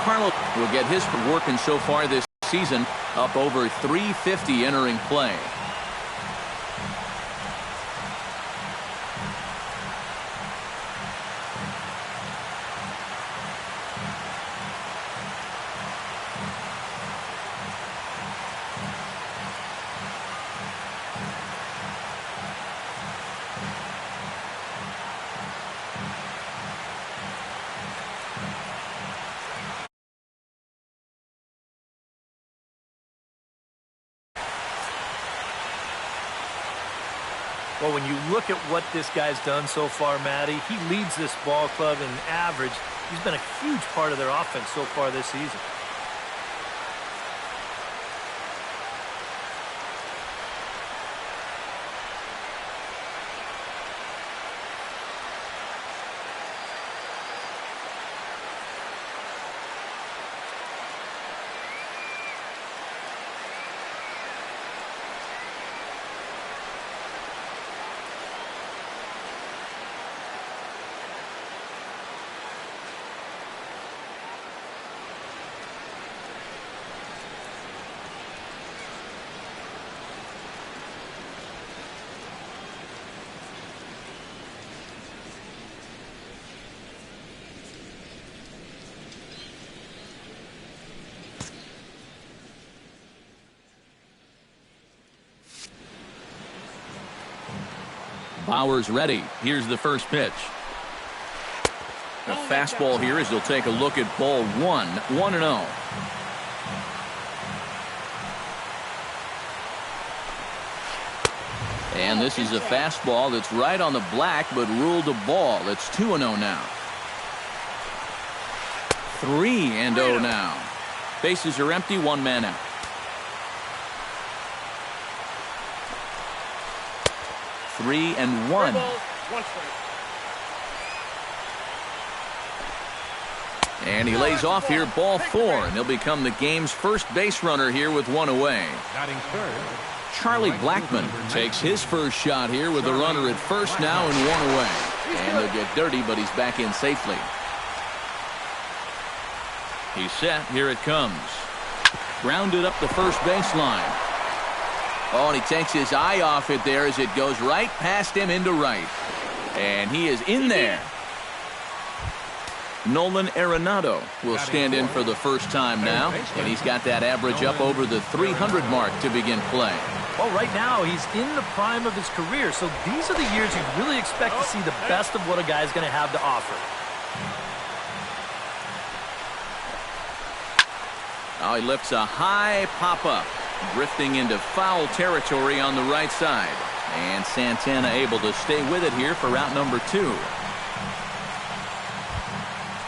Carlos will get his working so far this season, up over 350 entering play. Well, when you look at what this guy's done so far, Matty, he leads this ball club in average. He's been a huge part of their offense so far this season. Bauer's ready. Here's the first pitch. A fastball here as he'll take a look at ball one. 1-0. And this is a fastball that's right on the black but ruled a ball. It's 2-0 now. 3-0 now. Bases are empty, one man out. Three and one. And he lays off here, ball four, and he'll become the game's first base runner here with one away. Charlie Blackmon takes his first shot here with a runner at first now and one away. And they'll get dirty, but he's back in safely. He's set. Here it comes. Grounded up the first baseline. Oh, and he takes his eye off it there as it goes right past him into right. And he is in there. Nolan Arenado will stand in for the first time now, and he's got that average up over the 300 mark to begin play. Well, right now he's in the prime of his career, so these are the years you really expect to see the best of what a guy's going to have to offer. Now he lifts a high pop-up, drifting into foul territory on the right side. And Santana able to stay with it here for route number two.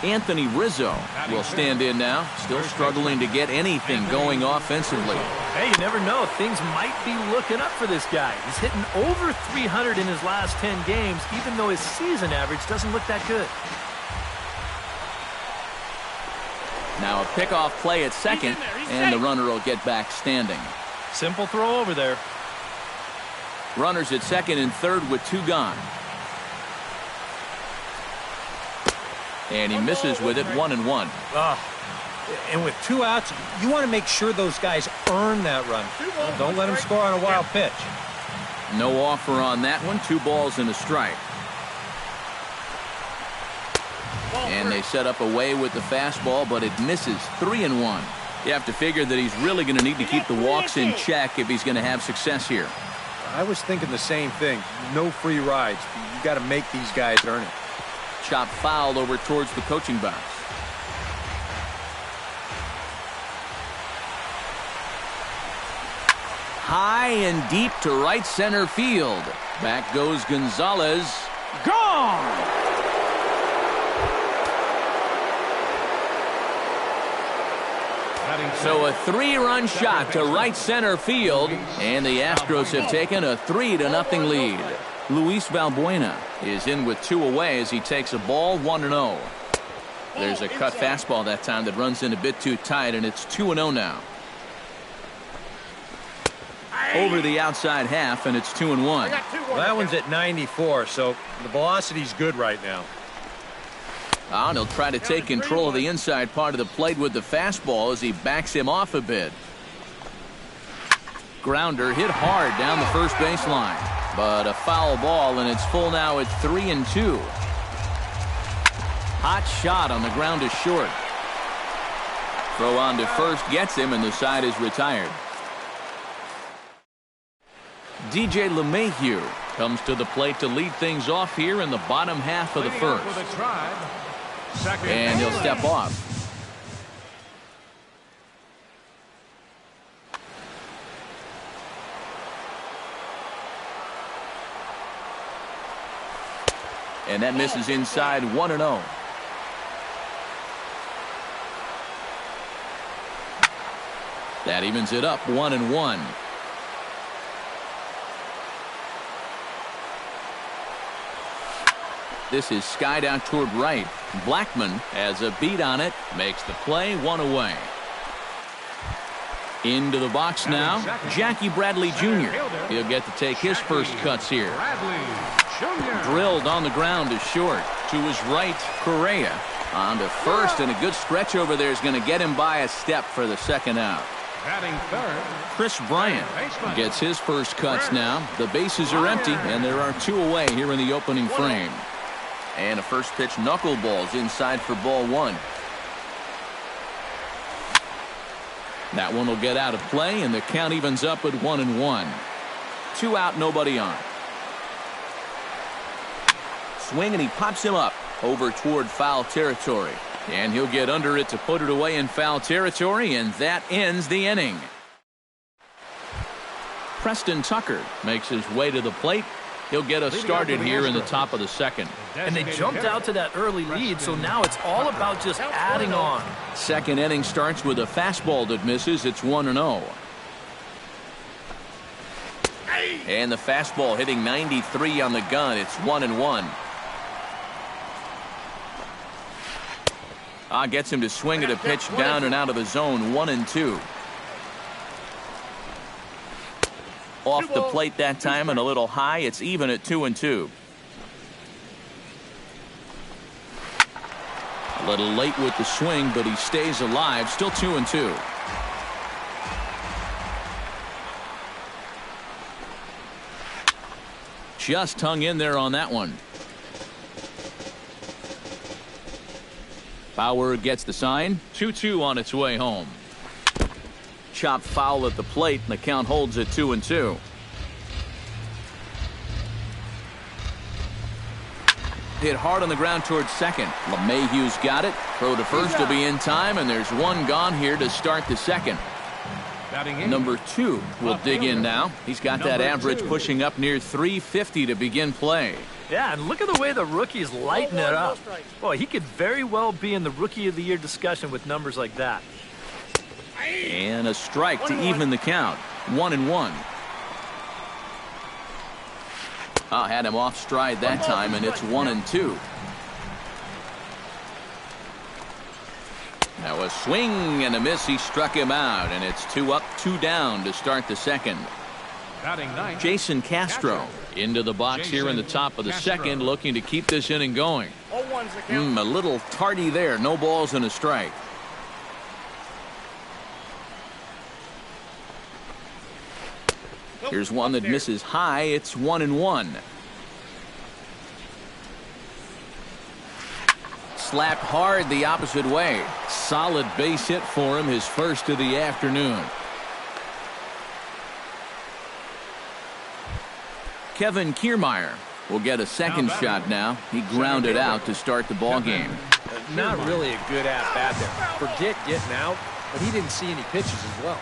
Anthony Rizzo will stand in now, still struggling to get anything going offensively. Hey, you never know. Things might be looking up for this guy. He's hitting over 300 in his last 10 games, even though his season average doesn't look that good. Now a pickoff play at second, and the runner will get back standing. Simple throw over there. Runners at second and third with two gone. And he misses with it, 1-1. And with two outs, you want to make sure those guys earn that run. Don't let them score on a wild pitch. No offer on that one. 2 balls and a strike. And they set up away with the fastball, but it misses. 3-1. You have to figure that he's really going to need to keep the walks in check if he's going to have success here. I was thinking the same thing. No free rides. You got to make these guys earn it. Chop fouled over towards the coaching box. High and deep to right center field. Back goes Gonzalez. Gone! So a 3-run shot to right center field, and the Astros have taken a 3-0 lead. Luis Valbuena is in with 2 away as he takes a ball, 1-0. There's a cut fastball that time that runs in a bit too tight, and it's 2-0 now. Over the outside half, and it's 2-1. Well, that one's at 94, so the velocity's good right now. And he'll try to take control of the inside part of the plate with the fastball as he backs him off a bit. Grounder hit hard down the first baseline, but a foul ball, and it's full now at 3-2. Hot shot on the ground to short. Throw on to first gets him, and the side is retired. DJ LeMahieu comes to the plate to lead things off here in the bottom half of the first. And he'll step off. And that misses inside 1-0. That evens it up 1-1. This is skied out toward right. Blackman has a beat on it, makes the play, one away. Into the box now, Jackie Bradley Jr. He'll get to take his first cuts here. Drilled on the ground to short. To his right, Correa. On to first, and a good stretch over there is going to get him by a step for the second out. Chris Bryant gets his first cuts now. The bases are empty, and there are two away here in the opening frame. And a first pitch knuckleballs inside for ball one. That one will get out of play, and the count evens up at 1-1. 2 out, nobody on. Swing, and he pops him up over toward foul territory. And he'll get under it to put it away in foul territory, and that ends the inning. Preston Tucker makes his way to the plate. He'll get us started here in the top of the second. And they jumped out to that early lead, so now it's all about just adding on. Second inning starts with a fastball that misses. It's 1-0. And the fastball hitting 93 on the gun. It's 1-1. Gets him to swing at a pitch down and out of the zone. 1-2. Off the plate that time and a little high. It's even at 2-2. A little late with the swing, but he stays alive. Still 2-2. Just hung in there on that one. Bauer gets the sign. 2-2 on its way home. Chopped foul at the plate, and the count holds at 2-2. Hit hard on the ground towards second. LeMahieu's got it. Throw to first will be in time, and there's one gone here to start the second. Number 2 will dig in now. He's got that average pushing up near 350 to begin play. Yeah, and look at the way the rookie's lighting it up. Boy, he could very well be in the Rookie of the Year discussion with numbers like that. And a strike to even the count. 1-1. Had him off stride that time, and it's 1-2. Now a swing and a miss. He struck him out, and it's 2 up, 2 down to start the second. Jason Castro into the box here in the top of the second, looking to keep this inning going. A little tardy there. No balls and a strike. Here's one that misses high. It's 1-1. Slapped hard the opposite way. Solid base hit for him, his first of the afternoon. Kevin Kiermaier will get a second shot now. He grounded out to start the ball game. Not really a good at-bat there. Forget getting out, but he didn't see any pitches as well.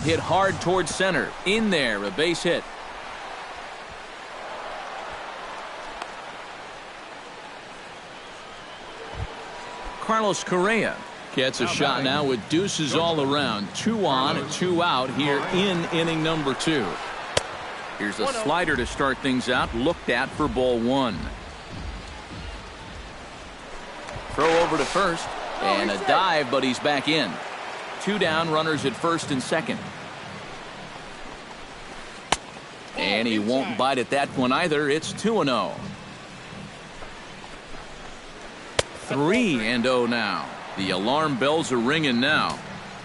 Hit hard towards center. In there, a base hit. Carlos Correa gets a shot now with deuces all around. 2 on, 2 out here in inning number 2. Here's a slider to start things out. Looked at for ball 1. Throw over to first. And a dive, but he's back in. 2 down, runners at first and second. And he won't bite at that one either. It's 2-0. 3-0 now. The alarm bells are ringing now.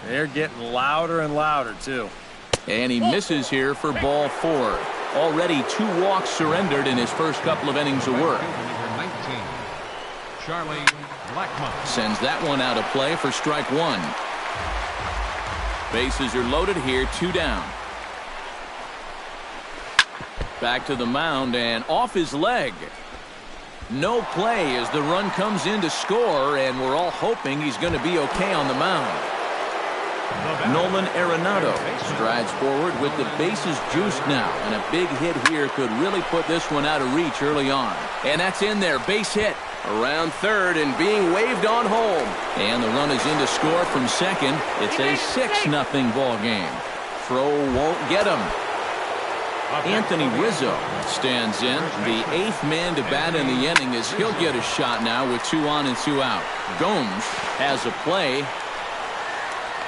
They're getting louder and louder, too. And he misses here for ball 4. Already 2 walks surrendered in his first couple of innings of work. Charlie Blackmon sends that one out of play for strike 1. Bases are loaded here, 2 down. Back to the mound and off his leg. No play as the run comes in to score, and we're all hoping he's going to be okay on the mound. Nolan Arenado strides forward with the bases juiced now, and a big hit here could really put this one out of reach early on. And that's in there, base hit around third and being waved on home. And the run is in to score from second. It's a 6-0 ball game. Throw won't get him. Anthony Rizzo stands in, the 8th man to bat in the inning, as he'll get a shot now with 2 on and 2 out. Gomes has a play.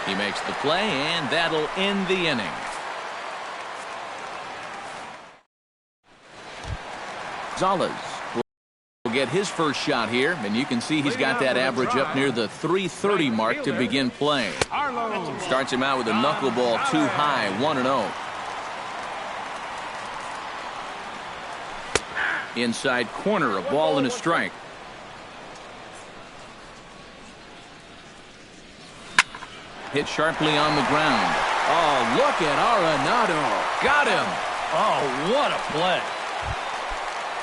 He makes the play, and that'll end the inning. Gonzalez will get his first shot here, and you can see he's got that average up near the .330 mark to begin play. Starts him out with a knuckleball too high, 1-0. Inside corner, a ball and a strike. Hit sharply on the ground. Oh, look at Arenado. Got him. Oh, what a play.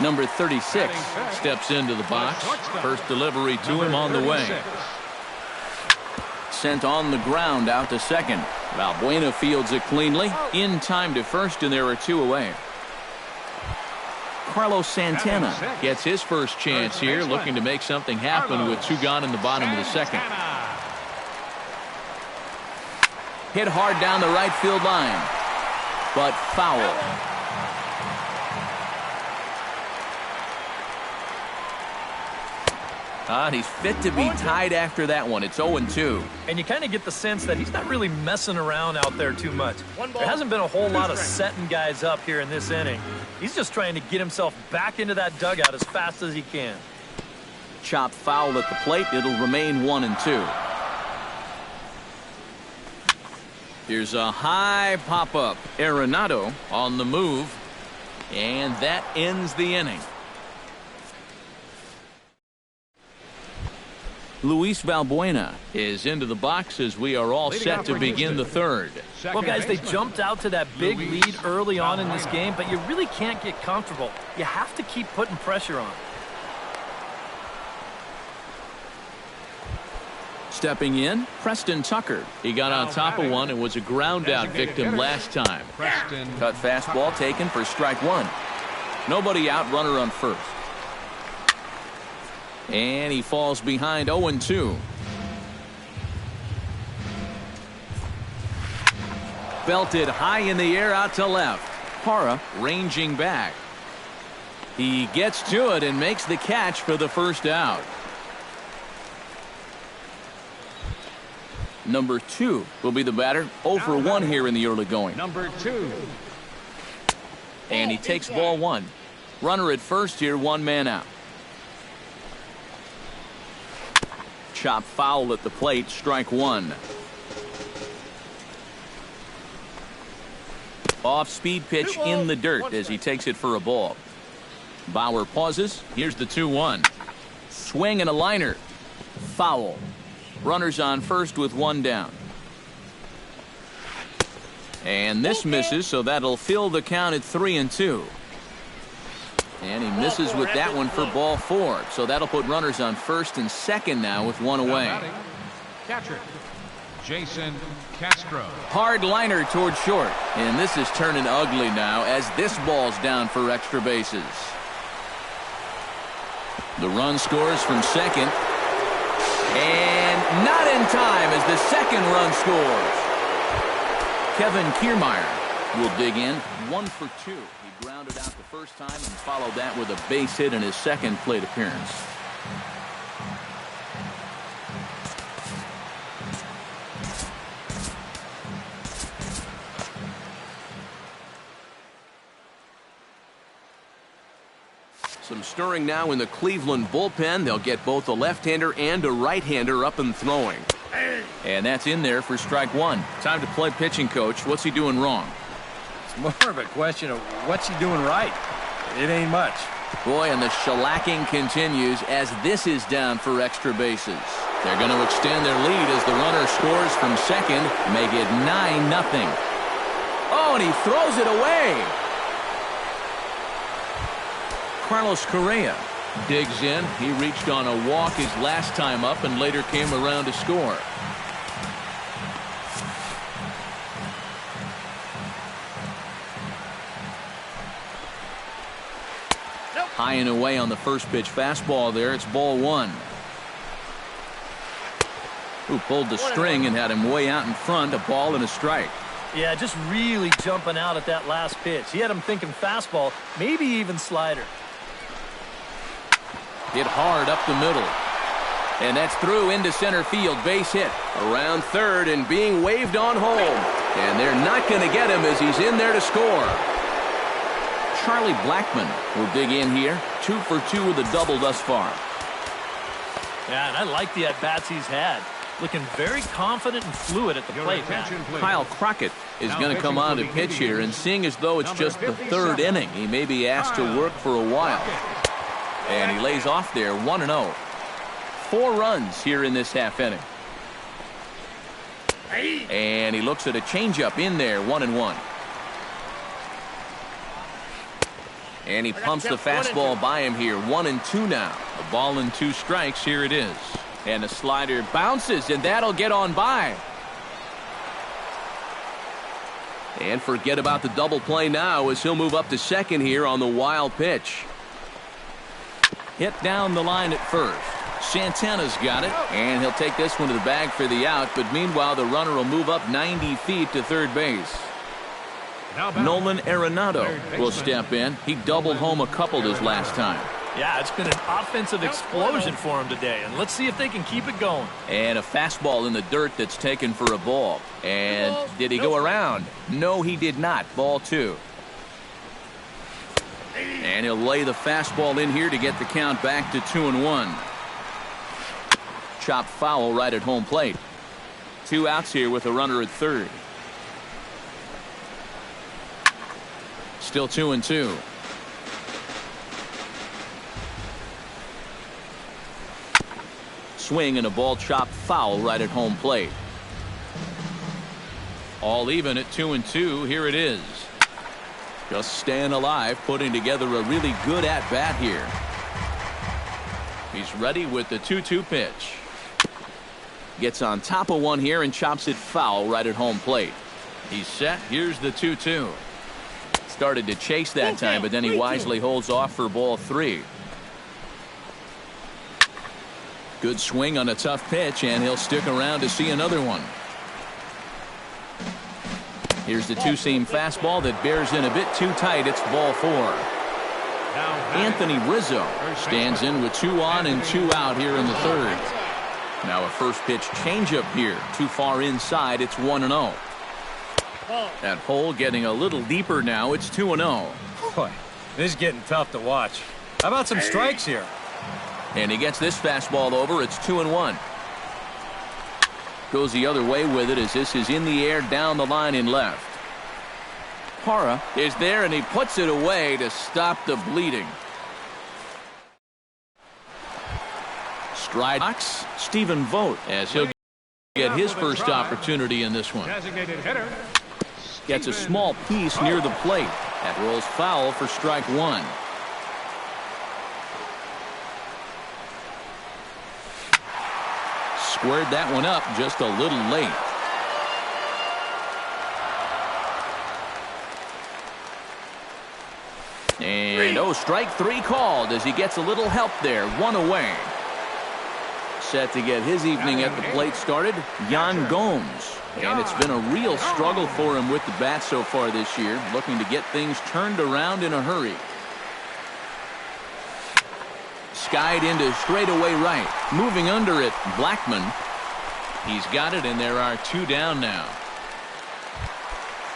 Number 36 steps into the box. First delivery to him on the way. Sent on the ground out to second. Valbuena fields it cleanly. In time to first, and there are 2 away. Carlos Santana gets his first chance here, looking to make something happen with 2 gone in the bottom of the second. Hit hard down the right field line, but foul. He's fit to be tied after that one. It's 0-2. And you kind of get the sense that he's not really messing around out there too much. There hasn't been a whole lot of setting guys up here in this inning. He's just trying to get himself back into that dugout as fast as he can. Chopped foul at the plate. It'll remain 1-2. Here's a high pop-up. Arenado on the move. And that ends the inning. Luis Valbuena is into the box as we are all set to begin the third. Well, guys, they jumped out to that big lead early on in this game, but you really can't get comfortable. You have to keep putting pressure on. Stepping in, Preston Tucker. He got on top of one and was a ground out victim last time. Cut fastball taken for strike 1. Nobody out, runner on first. And he falls behind 0-2. Belted high in the air out to left. Parra ranging back. He gets to it and makes the catch for the first out. Number 2 will be the batter. 0 for 1 here in the early going. Number 2. And he takes ball 1. Runner at first here, 1 man out. Chop foul at the plate, strike 1. Off speed pitch in the dirt as he takes it for a ball. Bauer pauses. Here's the 2-1. Swing and a liner. Foul. Runners on first with 1 down. And this misses, so that'll fill the count at 3-2. And he misses with that one for ball 4. So that'll put runners on first and second now with 1 away. Catcher Jason Castro. Hard liner toward short. And this is turning ugly now as this ball's down for extra bases. The run scores from second. And not in time as the second run scores. Kevin Kiermaier will dig in. 1 for 2. He grounded out the first time and followed that with a base hit in his second plate appearance. Some stirring now in the Cleveland bullpen. They'll get both a left-hander and a right-hander up and throwing. And that's in there for strike one. Time to play pitching coach. What's he doing wrong? It's more of a question of what's he doing right. It ain't much. Boy, and the shellacking continues as this is down for extra bases. They're going to extend their lead as the runner scores from second, make it 9-0. Oh, and he throws it away. Carlos Correa digs in. He reached on a walk his last time up and later came around to score. High and away on the first pitch fastball there. It's ball one. Who pulled the string and had him way out in front. A ball and a strike. Yeah, just really jumping out at that last pitch. He had him thinking fastball, maybe even slider. Hit hard up the middle. And that's through into center field. Base hit. Around third and being waved on home. And they're not going to get him as he's in there to score. Charlie Blackmon will dig in here. 2 for 2 with a double thus far. Yeah, and I like the at-bats he's had. Looking very confident and fluid at the plate, man. Kyle Crockett is going to come on to pitch here, and seeing as though it's just the third inning, he may be asked to work for a while. And he lays off there 1-0. 4 runs here in this half inning. And he looks at a changeup in there, 1-1. And he pumps the fastball by him here. 1-2 now. A ball and 2 strikes. Here it is. And the slider bounces, and that'll get on by. And forget about the double play now as he'll move up to second here on the wild pitch. Hit down the line at first. Santana's got it, and he'll take this one to the bag for the out. But meanwhile, the runner will move up 90 feet to third base. Nolan Arenado will step in. He doubled home a couple his last time. Yeah, it's been an offensive explosion for him today, and let's see if they can keep it going. And a fastball in the dirt that's taken for a ball. And did he go around? No, he did not. Ball 2. And he'll lay the fastball in here to get the count back to 2-1. Chopped foul right at home plate. 2 outs here with a runner at third. Still 2-2. Swing and a ball chopped foul right at home plate. All even at 2-2. Here it is. Just staying alive, putting together a really good at-bat here. He's ready with the 2-2 pitch. Gets on top of one here and chops it foul right at home plate. He's set. Here's the 2-2. Started to chase that time, but then he wisely holds off for ball 3. Good swing on a tough pitch, and he'll stick around to see another one. Here's the 2-seam fastball that bears in a bit too tight. It's ball 4. Anthony Rizzo stands in with 2 on and 2 out here in the third. Now a first pitch changeup here. Too far inside. It's 1-0. That hole getting a little deeper now. It's 2-0. Boy, this is getting tough to watch. How about some strikes here? And he gets this fastball over. It's 2-1. Goes the other way with it as this is in the air down the line in left. Parra is there, and he puts it away to stop the bleeding. Stride box, Stephen Vogt, as he'll get his first opportunity in this one. Gets a small piece near the plate. That rolls foul for strike 1. Squared that one up just a little late. And strike 3 called as he gets a little help there. 1 away. Set to get his evening at the plate started, Yan Gomes. And it's been a real struggle for him with the bat so far this year, looking to get things turned around in a hurry. Skied into straightaway right. Moving under it, Blackmon. He's got it, and there are 2 down now.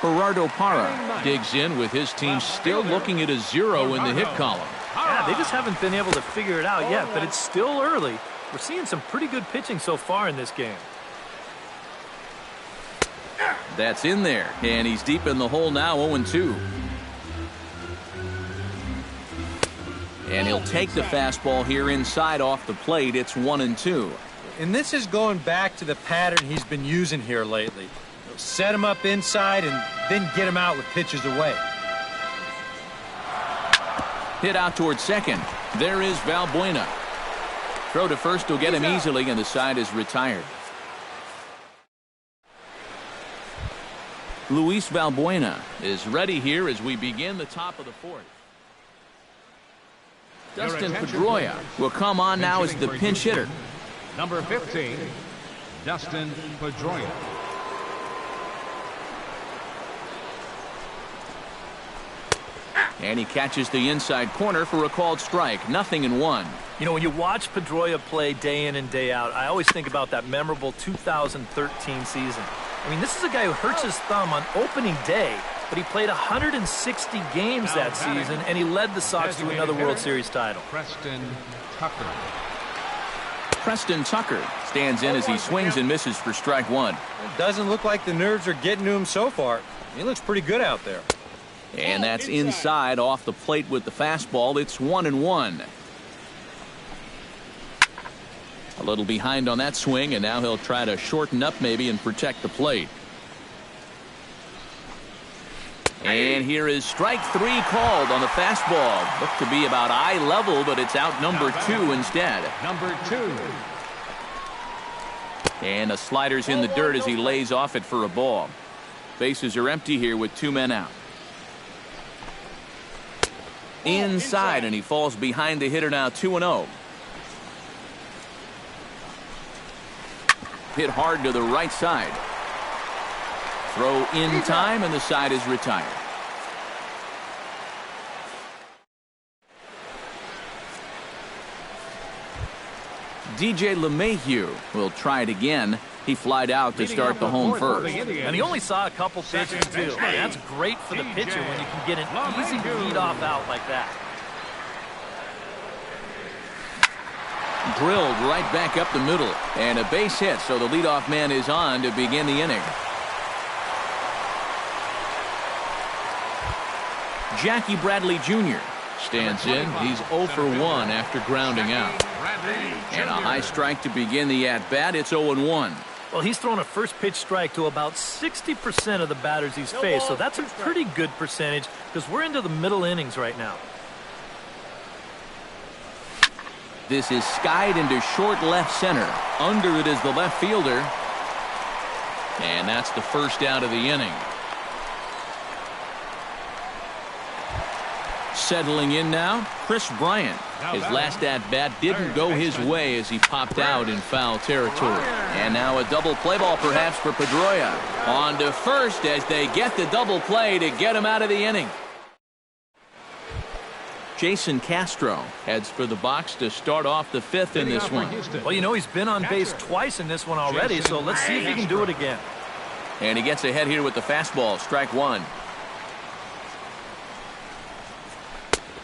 Gerardo Parra digs in with his team still looking at a 0 in the hit column. Yeah, they just haven't been able to figure it out yet, but it's still early. We're seeing some pretty good pitching so far in this game. That's in there, and he's deep in the hole now, 0-2. And he'll take the fastball here inside off the plate. It's 1-2. And this is going back to the pattern he's been using here lately. Set him up inside and then get him out with pitches away. Hit out towards second. There is Valbuena. Throw to first will get him easily, and the side is retired. Luis Valbuena is ready here as we begin the top of the fourth. Dustin Pedroia will come on now as the pinch hitter. Number 15, Dustin Pedroia. And he catches the inside corner for a called strike. 0-1. You know, when you watch Pedroia play day in and day out, I always think about that memorable 2013 season. I mean, this is a guy who hurts his thumb on opening day, but he played 160 games that season, and he led the Sox to another World Series title. Preston Tucker. Preston Tucker stands in as he swings and misses for strike one. It doesn't look like the nerves are getting to him so far. He looks pretty good out there. And that's inside off the plate with the fastball. It's 1-1. A little behind on that swing, and now he'll try to shorten up maybe and protect the plate. And here is strike three called on the fastball. Looked to be about eye level, but it's out number 2 instead. Number 2. And the slider's in the dirt as he lays off it for a ball. Bases are empty here with 2 men out. Inside, and he falls behind the hitter now, 2-0. Hit hard to the right side. Throw in time, and the side is retired. DJ LeMahieu will try it again. He flied out to start the home first. And he only saw a couple pitches, too. That's great for the pitcher when you can get an easy leadoff out like that. Drilled right back up the middle. And a base hit, so the leadoff man is on to begin the inning. Jackie Bradley Jr. stands in. He's 0 for 1 after grounding out. And a high strike to begin the at-bat. It's 0-1. Well, he's thrown a first pitch strike to about 60% of the batters he's faced, so that's a pretty good percentage because we're into the middle innings right now. This is skied into short left center. Under it is the left fielder. And that's the first out of the inning. Settling in now, Chris Bryant. His last at-bat didn't go his way as he popped out in foul territory. And now a double play ball perhaps for Pedroia. On to first as they get the double play to get him out of the inning. Jason Castro heads for the box to start off the 5th in this one. Well, you know, he's been on base twice in this one already, so let's see if he can do it again. And he gets ahead here with the fastball, strike one.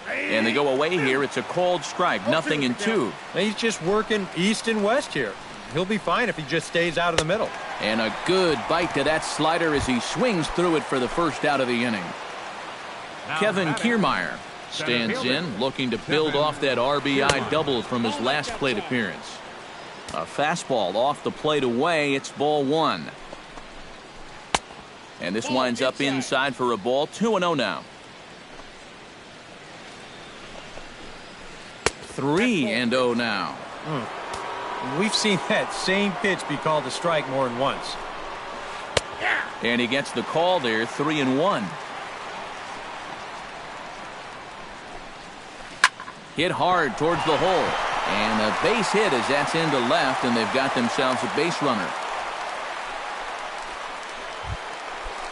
And they go away here. It's a called strike, 0-2. He's just working east and west here. He'll be fine if he just stays out of the middle. And a good bite to that slider as he swings through it for the first out of the inning. Kevin Kiermaier stands in, looking to build off that RBI double from his last plate appearance. A fastball off the plate away. It's ball 1. And this winds up inside for a ball. 2-0 now. 3-0 now. We've seen that same pitch be called a strike more than once. And he gets the call there, 3-1. Hit hard towards the hole. And a base hit as that's into left, and they've got themselves a base runner.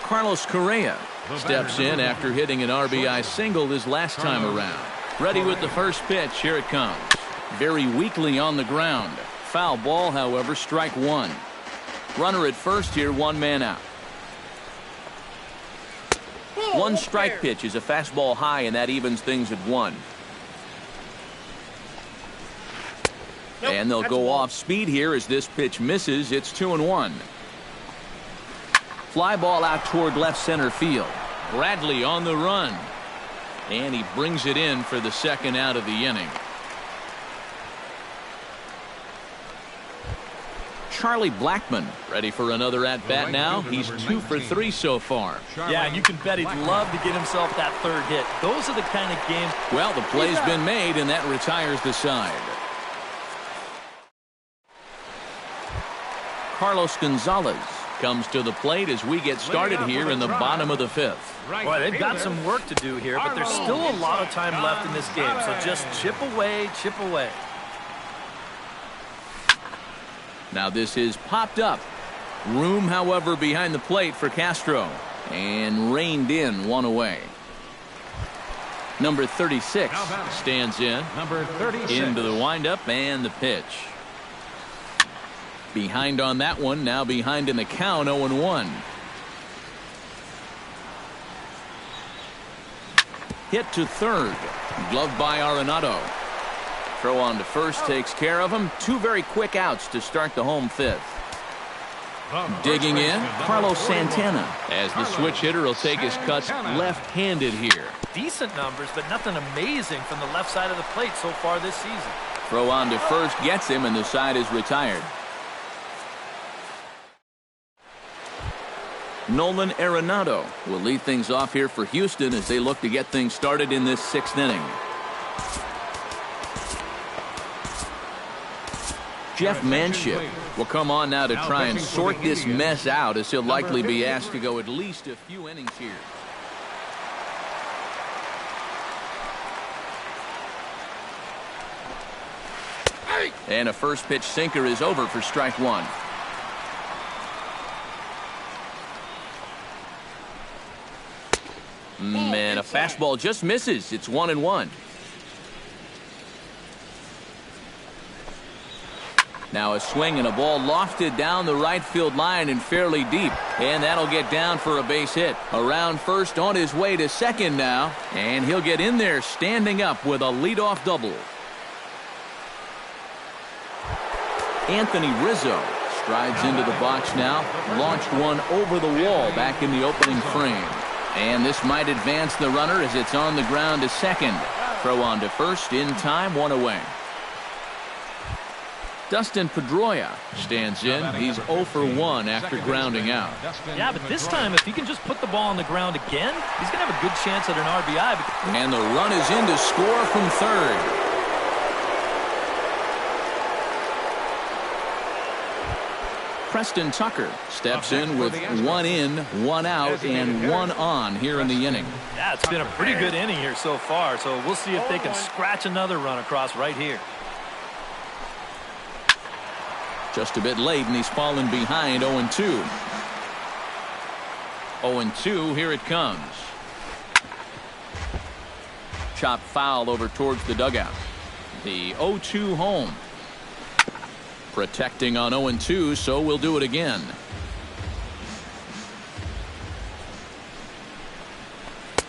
Carlos Correa steps in after hitting an RBI single his last time around. Ready with the first pitch. Here it comes. Very weakly on the ground. Foul ball, however, strike one. Runner at first here, 1 man out. One strike pitch is a fastball high, and that evens things at 1. And they'll go off speed here as this pitch misses. It's 2-1. Fly ball out toward left center field. Bradley on the run. And he brings it in for the second out of the inning. Charlie Blackmon ready for another at-bat now. He's 2 for 3 so far. Yeah, and you can bet he'd love to get himself that third hit. Those are the kind of games. Well, the play's been made, and that retires the side. Carlos Gonzalez comes to the plate as we get started here in the bottom of the 5th. Boy, they've got some work to do here, but there's still a lot of time left in this game. So just chip away, chip away. Now this is popped up. Room, however, behind the plate for Castro. And reined in, 1 away. Number 36 stands in. Number 36. Into the windup and the pitch. Behind on that one, now behind in the count, 0-1. Hit to third. Gloved by Arenado. Throw on to first takes care of him. 2 very quick outs to start the home 5th. Digging in, Carlos Santana, as the switch hitter will take his cuts left-handed here. Decent numbers, but nothing amazing from the left side of the plate so far this season. Throw on to first gets him, and the side is retired. Nolan Arenado will lead things off here for Houston as they look to get things started in this 6th inning. Jeff Manship will come on now to try and sort this mess out as he'll likely be asked to go at least a few innings here. And a first pitch sinker is over for strike 1. And a fastball just misses. It's 1-1. Now a swing and a ball lofted down the right field line and fairly deep. And that'll get down for a base hit. Around first on his way to second now. And he'll get in there standing up with a leadoff double. Anthony Rizzo strides into the box now. Launched one over the wall back in the opening frame. And this might advance the runner as it's on the ground to second. Throw on to first in time, 1 away. Dustin Pedroia stands in. He's 0 for 1 after grounding out. Yeah, but this time, if he can just put the ball on the ground again, he's going to have a good chance at an RBI. And the run is in to score from third. Preston Tucker steps in with 1 in, 1 out, and 1 on here in the inning. Yeah, it's been a pretty good inning here so far, so we'll see if they can scratch another run across right here. Just a bit late, and he's fallen behind 0-2. 0-2, here it comes. Chopped foul over towards the dugout. The 0-2 home. Protecting on 0-2, so we'll do it again.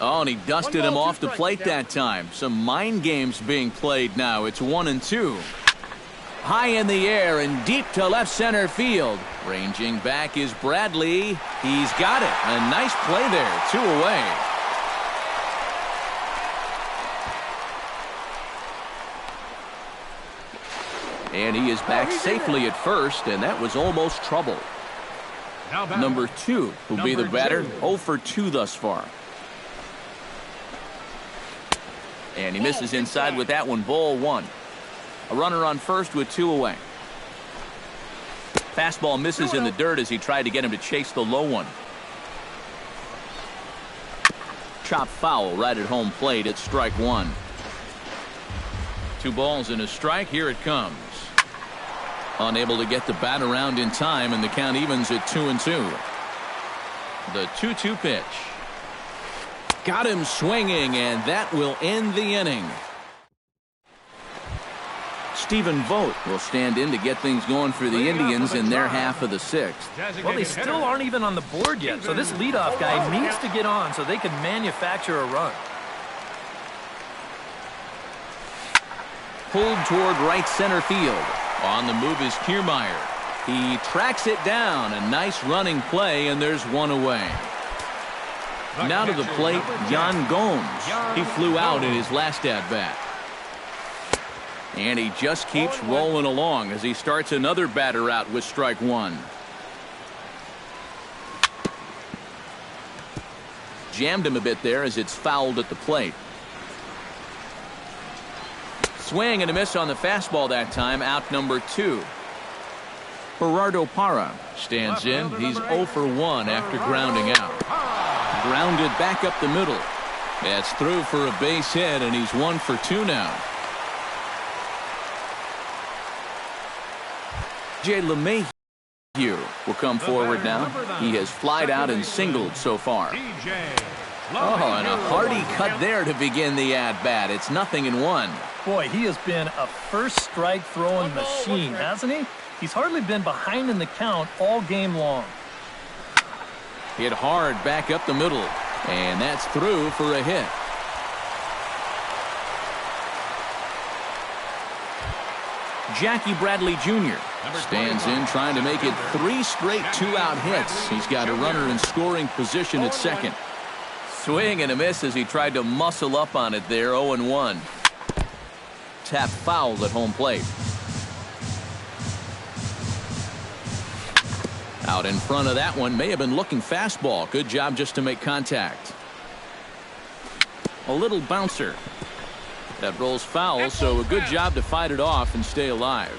Oh, and he dusted him off the plate that time. Some mind games being played now. It's 1-2. High in the air and deep to left center field. Ranging back is Bradley. He's got it. A nice play there. 2 away. And he is back safely at first, and that was almost trouble. Number 2 will be the batter. 0 for 2 thus far. And he misses inside with that one. Ball 1. A runner on first with 2 away. Fastball misses in the dirt as he tried to get him to chase the low one. Chop foul right at home plate. It's strike 1. 2 balls and a strike. Here it comes. Unable to get the bat around in time, and the count evens at 2-2. The 2-2 pitch. Got him swinging, and that will end the inning. Stephen Vogt will stand in to get things going for the Indians in their half of the 6th. Well, they still aren't even on the board yet, so this leadoff guy needs to get on so they can manufacture a run. Pulled toward right center field. On the move is Kiermaier. He tracks it down. A nice running play, and there's one away. Now to the plate, Jan Gomes. He flew out in his last at-bat. And he just keeps rolling along as he starts another batter out with strike one. Jammed him a bit there as it's fouled at the plate. Swing and a miss on the fastball that time, out number 2. Gerardo Parra stands in. He's 0 for 1 after grounding out. Grounded back up the middle. That's through for a base hit, and he's 1 for 2 now. Jay LeMahieu will come forward now. He has flied out and singled so far. Oh, and a hearty cut there to begin the at-bat. It's 0-1. Boy, he has been a first strike throwing machine, hasn't he? He's hardly been behind in the count all game long. Hit hard back up the middle, and that's through for a hit. Jackie Bradley Jr. stands in, trying to make it 3 straight 2-out hits. He's got a runner in scoring position at second. Swing and a miss as he tried to muscle up on it there. 0-1. Tap foul at home plate. Out in front of that one, may have been looking fastball. Good job just to make contact. A little bouncer. That rolls foul, so a good job to fight it off and stay alive.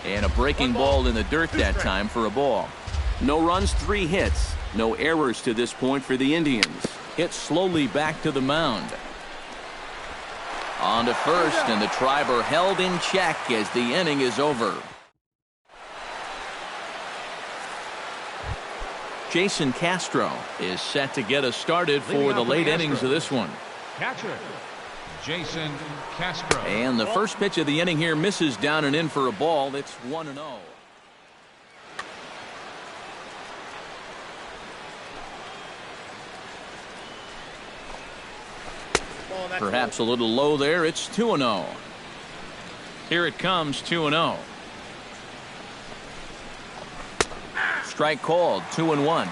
And a breaking ball in the dirt that time for a ball. No runs, 3 hits. No errors to this point for the Indians. Hit slowly back to the mound. On to first, and the Triber held in check as the inning is over. Jason Castro is set to get us started for the late innings of this one. Catcher, Jason Castro. And the first pitch of the inning here misses down and in for a ball. It's 1-0. Perhaps a little low there. It's 2-0. Here it comes, 2-0. Strike called, 2-1.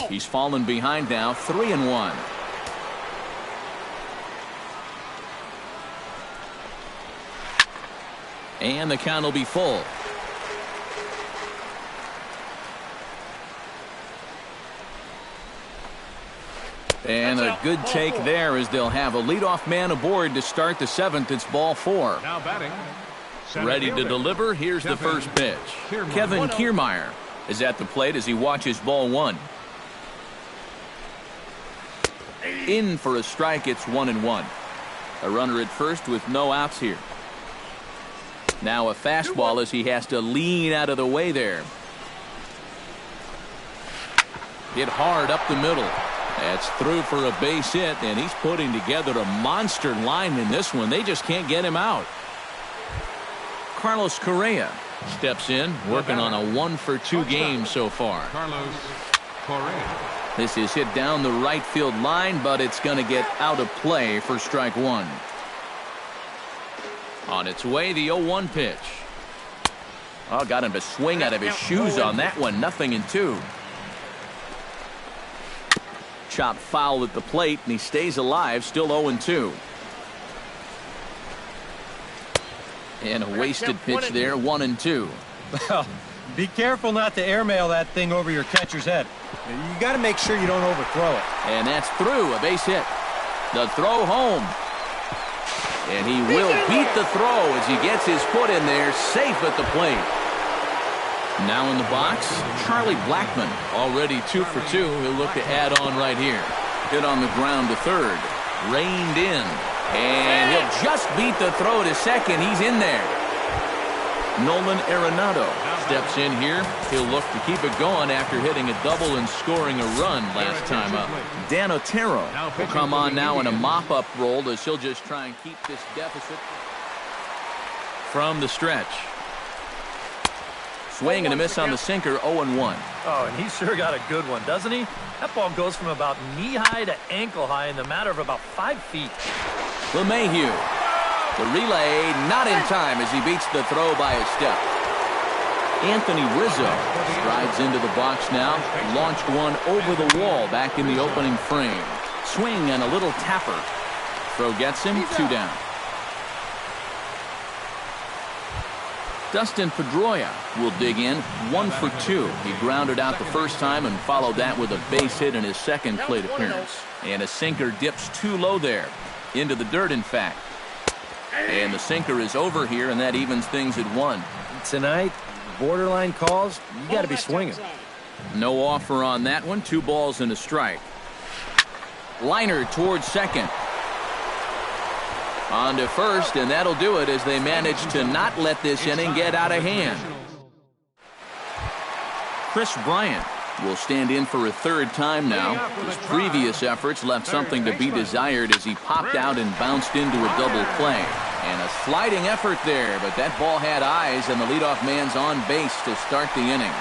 He's fallen behind now, 3-1. And the count will be full. And a good take there as they'll have a leadoff man aboard to start the 7th. It's ball 4. Now batting. Ready to deliver. Here's the first pitch. Kevin Kiermaier is at the plate as he watches ball 1. In for a strike. It's 1-1. A runner at first with no outs here. Now a fastball as he has to lean out of the way there. Hit hard up the middle. That's through for a base hit, and he's putting together a monster line in this one. They just can't get him out. Carlos Correa steps in, working on a 1-for-2 game so far. Carlos Correa. This is hit down the right field line, but it's going to get out of play for strike 1. On its way, the 0-1 pitch. Oh, got him to swing out of his shoes on that one. 0-2. Chop foul at the plate, and he stays alive, still 0-2. And a wasted pitch there, 1-2. Well, be careful not to airmail that thing over your catcher's head. You got to make sure you don't overthrow it. And that's through, a base hit. The throw home. And he will beat the throw as he gets his foot in there, safe at the plate. Now in the box, Charlie Blackmon, already 2 for 2. He'll look to add on right here. Hit on the ground to third. Reined in. And he'll just beat the throw to second. He's in there. Nolan Arenado steps in here. He'll look to keep it going after hitting a double and scoring a run last time up. Dan Otero will come on now in a mop-up role as he'll just try and keep this deficit from the stretch. swing and a miss on the sinker, 0-1. Oh, and he sure got a good one, doesn't he? That ball goes from about knee-high to ankle-high in the matter of about 5 feet. LeMahieu. The relay not in time as he beats the throw by a step. Anthony Rizzo strides into the box now. Launched one over the wall back in the opening frame. Swing and a little tapper. Throw gets him, 2 down. Dustin Pedroia will dig in, 1 for 2. He grounded out the first time and followed that with a base hit in his second plate appearance. And a sinker dips too low there. Into the dirt, in fact. And the sinker is over here, and that evens things at 1. Tonight, borderline calls, you got to be swinging. No offer on that one. 2 balls and a strike. Liner towards second. On to first, and that'll do it as they manage to not let this inning get out of hand. Chris Bryant will stand in for a 3rd time now. His previous efforts left something to be desired as he popped out and bounced into a double play. And a sliding effort there, but that ball had eyes, and the leadoff man's on base to start the inning.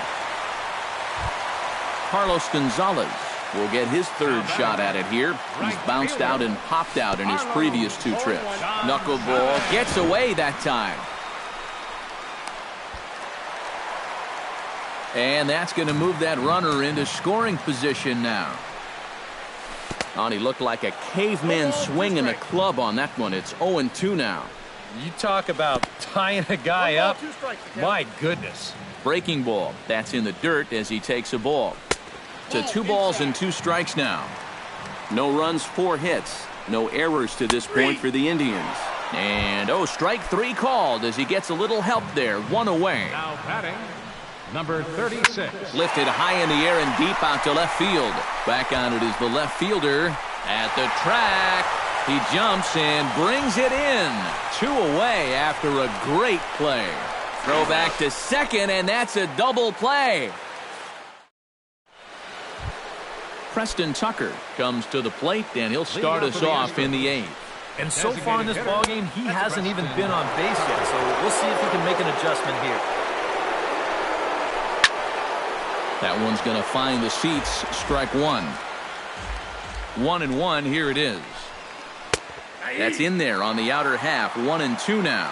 Carlos Gonzalez will get his 3rd shot at it here. He's bounced out and popped out in his previous 2 trips. Knuckleball gets away that time. And that's going to move that runner into scoring position now. And he looked like a caveman swinging a club on that one. It's 0-2 now. You talk about tying a guy up. My goodness. Breaking ball. That's in the dirt as he takes a ball. To 2 balls and 2 strikes now. No runs, 4 hits. No errors to this point for the Indians. And, strike 3 called as he gets a little help there. 1 away. Now batting, number 36. Lifted high in the air and deep out to left field. Back on it is the left fielder at the track. He jumps and brings it in. 2 away after a great play. Throw back to second, and that's a double play. Preston Tucker comes to the plate, and he'll start us off in the 8th. And so far in this ballgame, he hasn't even been on base yet, so we'll see if he can make an adjustment here. That one's going to find the seats. Strike 1. 1-1. Here it is. That's in there on the outer half. 1-2 now.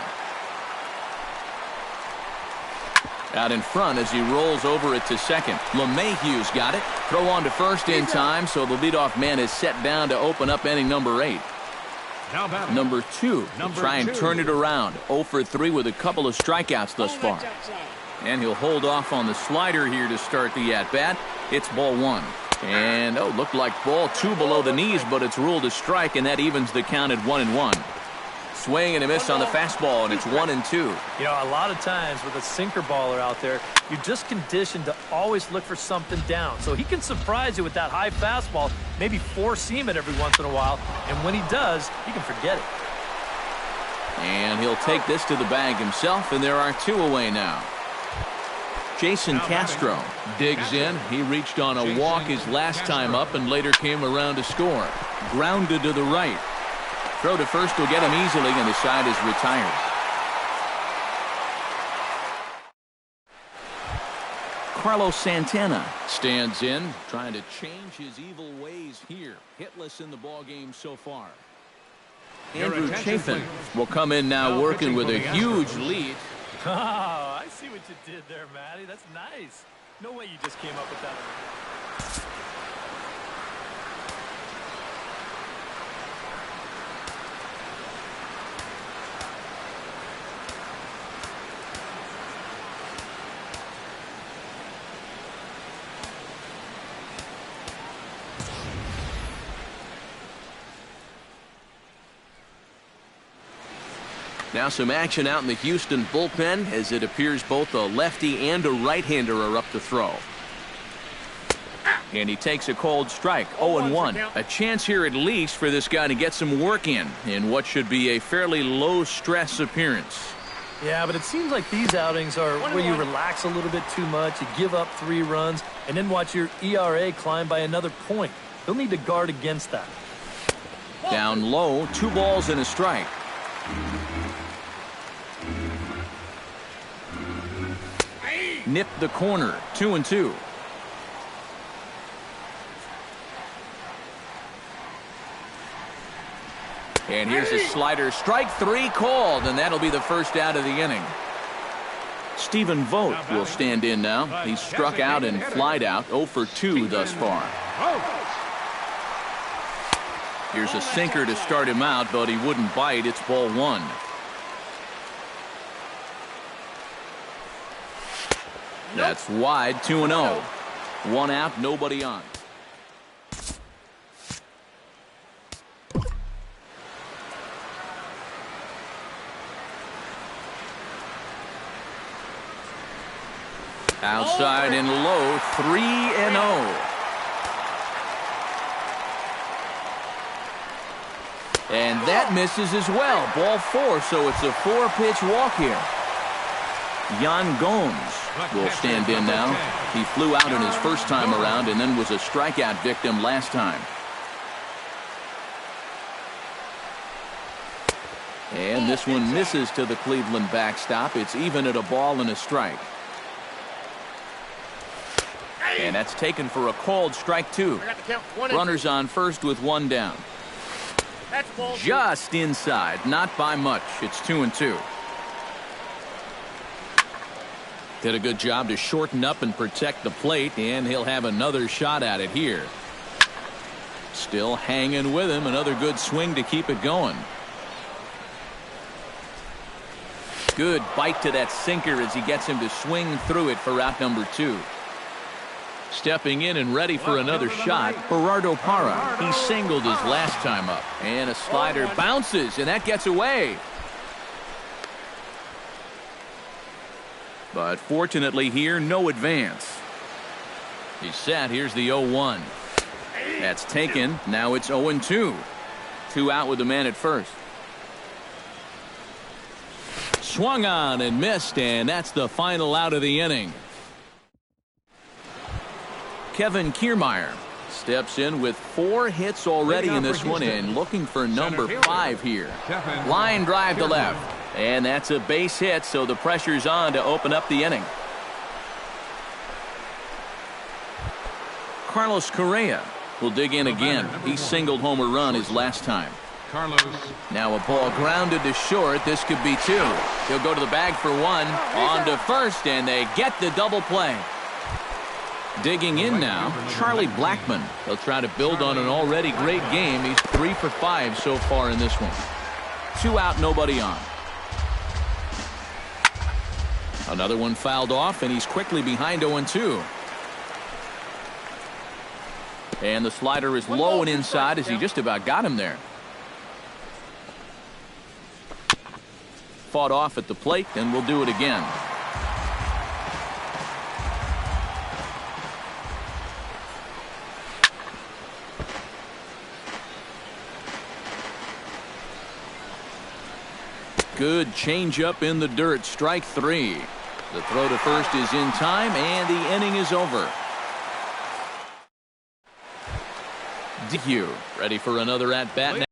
Out in front as he rolls over it to second. LeMahieu's got it. Throw on to first in time, so the leadoff man is set down to open up inning number 8. Number 2 to try and turn it around. 0 for 3 with a couple of strikeouts thus far. And he'll hold off on the slider here to start the at-bat. It's ball 1. And, looked like ball 2 below the knees, but it's ruled a strike, and that evens the count at 1-1. Swing and a miss on the fastball, and it's 1-2. You know, a lot of times with a sinker baller out there, you're just conditioned to always look for something down. So he can surprise you with that high fastball, maybe four-seam it every once in a while, and when he does, you can forget it. And he'll take this to the bag himself, and there are 2 away now. Jason Castro digs in. He reached on a walk his last time up and later came around to score. Grounded to the right. Throw to first will get him easily, and the side is retired. Carlos Santana stands in, trying to change his evil ways here. Hitless in the ballgame so far. Andrew Chafin will come in now working with a huge lead. Oh, I see what you did there, Matty. That's nice. No way you just came up with that. Now some action out in the Houston bullpen as it appears both a lefty and a right-hander are up to throw. And he takes a cold strike, 0-1. A chance here at least for this guy to get some work in what should be a fairly low-stress appearance. Yeah, but it seems like these outings are where you relax a little bit too much, you give up 3 runs, and then watch your ERA climb by another point. He'll need to guard against that. Down low, 2 balls and a strike. nipped the corner. 2-2. And here's a slider. Strike three called, and that'll be the first out of the inning. Stephen Vogt will stand in now. He's struck out and flied out. 0 for 2 thus far. Here's a sinker to start him out, but he wouldn't bite. It's ball one. That's wide. 2-0. One out, nobody on. Outside and low, 3-0. And that misses as well. Ball four, so it's a four-pitch walk here. Yan Gomes will stand in now. He flew out in his first time around and then was a strikeout victim last time. And this one misses to the Cleveland backstop. It's even at a ball and a strike. And that's taken for a called strike two. Runners on first with one down. Just inside, not by much. It's 2-2. Did a good job to shorten up and protect the plate, and he'll have another shot at it here. Still hanging with him. Another good swing to keep it going. Good bite to that sinker as he gets him to swing through it for out number 2. Stepping in and ready for another shot, Gerardo Parra. He singled his last time up. And a slider bounces, and that gets away. But fortunately here, no advance. He's set. Here's the 0-1. That's taken. Now it's 0-2. 2 out with the man at first. Swung on and missed, and that's the final out of the inning. Kevin Kiermaier steps in with 4 hits already in this one and looking for number 5 here. Line drive to left. And that's a base hit, so the pressure's on to open up the inning. Carlos Correa will dig in again. He singled home a run his last time. Now a ball grounded to short. This could be 2. He'll go to the bag for 1. On to first, and they get the double play. Digging in now, Charlie Blackmon. He'll try to build on an already great game. He's 3 for 5 so far in this one. 2 out, nobody on. Another one fouled off, and he's quickly behind 0-2. And the slider is low and inside as he just about got him there. Fought off at the plate, and we'll do it again. Good changeup in the dirt. Strike 3. The throw to first is in time, and the inning is over. DQ ready for another at bat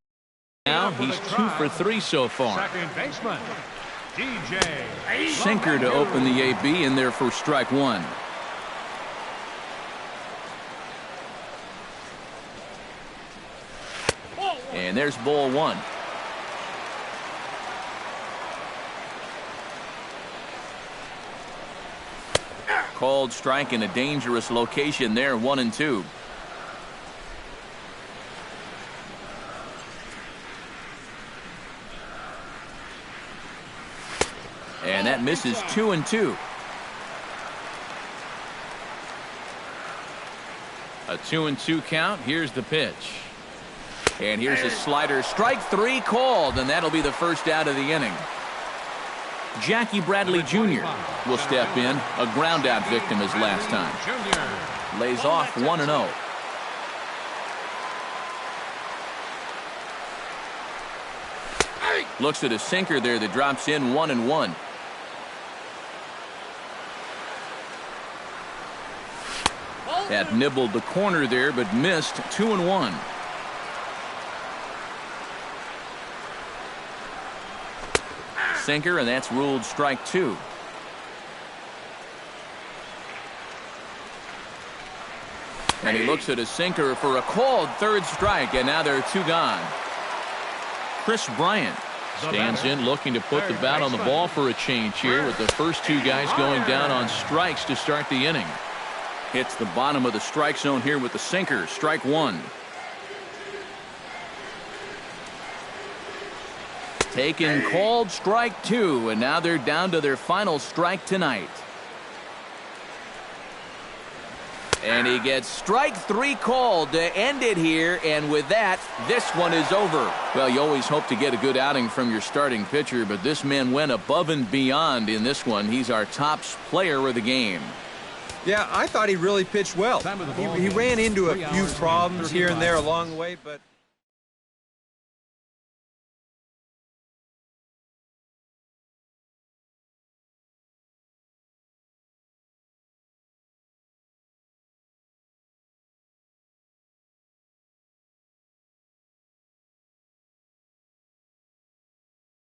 now. He's 2 for 3 so far. Second baseman, DJ. Sinker to open the AB in there for strike 1. And there's ball 1. Called strike in a dangerous location there. 1-2. And that misses. 2-2. A 2-2 count. Here's the pitch. And here's a slider. Strike 3 called, and that'll be the first out of the inning. Jackie Bradley Jr. will step in. A ground out victim his last time. Lays off 1-0. Looks at a sinker there that drops in. 1-1. That nibbled the corner there, but missed. 2-1. Sinker, and that's ruled strike 2. And he looks at a sinker for a called third strike, and now there are 2 gone. Chris Bryant stands in looking to put the bat on the ball for a change here, with the first 2 guys going down on strikes to start the inning. Hits the bottom of the strike zone here with the sinker. Strike 1. Taken, called, strike 2, and now they're down to their final strike tonight. And he gets strike 3 called to end it here, and with that, this one is over. Well, you always hope to get a good outing from your starting pitcher, but this man went above and beyond in this one. He's our top player of the game. Yeah, I thought he really pitched well. He ran into a few problems here and there along the way, but